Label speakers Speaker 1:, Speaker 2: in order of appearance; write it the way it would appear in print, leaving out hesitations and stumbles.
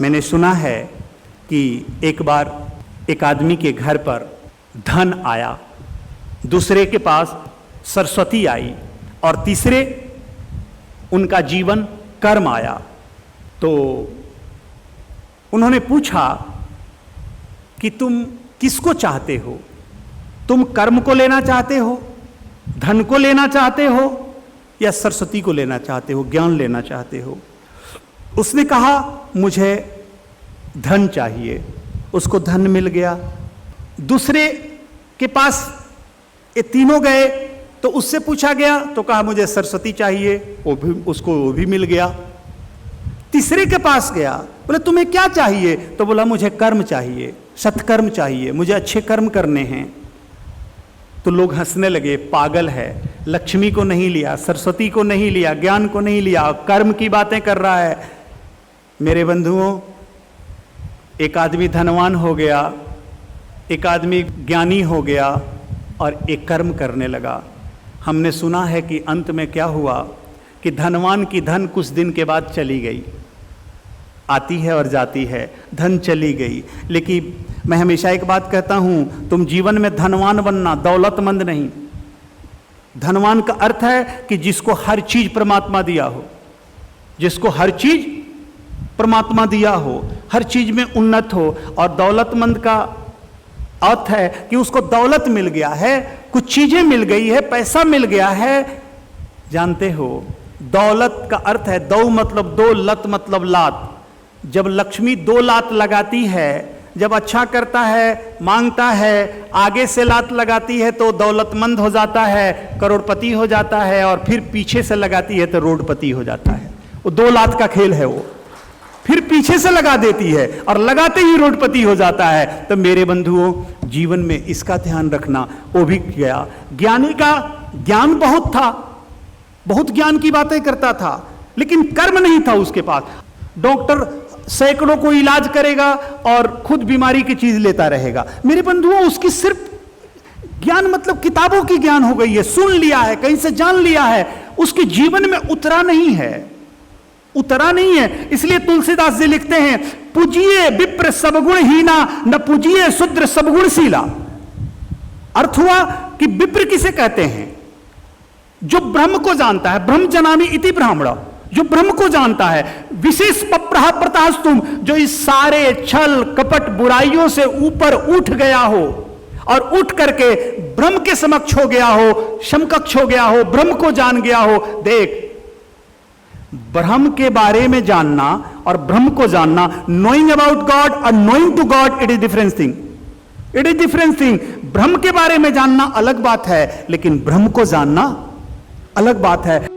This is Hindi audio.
Speaker 1: मैंने सुना है कि एक बार एक आदमी के घर पर धन आया, दूसरे के पास सरस्वती आई और तीसरे उनका जीवन कर्म आया। तो उन्होंने पूछा कि तुम किसको चाहते हो? तुम कर्म को लेना चाहते हो, धन को लेना चाहते हो, या सरस्वती को लेना चाहते हो, ज्ञान लेना चाहते हो? उसने कहा मुझे धन चाहिए। उसको धन मिल गया। दूसरे के पास ये तीनों गए तो उससे पूछा गया तो कहा मुझे सरस्वती चाहिए, वो भी मिल गया। तीसरे के पास गया, बोले तुम्हें क्या चाहिए? तो बोला मुझे कर्म चाहिए, सत्कर्म चाहिए, मुझे अच्छे कर्म करने हैं। तो लोग हंसने लगे, पागल है, लक्ष्मी को नहीं लिया, सरस्वती को नहीं लिया, ज्ञान को नहीं लिया, कर्म की बातें कर रहा है। मेरे बंधुओं, एक आदमी धनवान हो गया, एक आदमी ज्ञानी हो गया और एक कर्म करने लगा। हमने सुना है कि अंत में क्या हुआ कि धनवान की धन कुछ दिन के बाद चली गई, आती है और जाती है, धन चली गई। लेकिन मैं हमेशा एक बात कहता हूं, तुम जीवन में धनवान बनना, दौलतमंद नहीं। धनवान का अर्थ है कि जिसको हर चीज परमात्मा दिया हो, जिसको हर चीज परमात्मा दिया हो, हर चीज में उन्नत हो। और दौलतमंद का अर्थ है कि उसको दौलत मिल गया है, कुछ चीजें मिल गई है, पैसा मिल गया है। जानते हो, दौलत का अर्थ है दौ मतलब दो, लत मतलब लात। जब लक्ष्मी दो लात लगाती है, जब अच्छा करता है, मांगता है, आगे से लात लगाती है तो दौलतमंद हो जाता है, करोड़पति हो जाता है, और फिर पीछे से लगाती है तो रोडपति हो जाता है। वो दो लात का खेल है। वो फिर पीछे से लगा देती है और लगाते ही रोडपति हो जाता है। तो मेरे बंधुओं, जीवन में इसका ध्यान रखना। वो भी गया, ज्ञानी का ज्ञान बहुत था, बहुत ज्ञान की बातें करता था, लेकिन कर्म नहीं था उसके पास। डॉक्टर सैकड़ों को इलाज करेगा और खुद बीमारी की चीज लेता रहेगा। मेरे बंधुओं, उसकी सिर्फ ज्ञान मतलब किताबों की ज्ञान हो गई है, सुन लिया है, कहीं से जान लिया है, उसके जीवन में उतरा नहीं है, उतरा नहीं है। इसलिए तुलसीदास जी लिखते हैं, पूजिए विप्र सबगुण हीना, न पूजिए शूद्र सबगुणशीला। अर्थ हुआ कि विप्र किसे कहते हैं? जो ब्रह्म को जानता है, ब्रह्म जनामि इति ब्राह्मण, जो ब्रह्म को जानता है। विशेष पप्रह प्रतास्तुम, जो इस सारे छल कपट बुराइयों से ऊपर उठ गया हो और उठ करके ब्रह्म के समक्ष हो गया हो, समकक्ष हो गया हो, ब्रह्म को जान गया हो। देख, ब्रह्म के बारे में जानना और ब्रह्म को जानना, नोइंग अबाउट गॉड और knowing to God, it is different thing, it is different thing. Brahman के बारे में जानना अलग बात है, लेकिन ब्रह्म को जानना अलग बात है।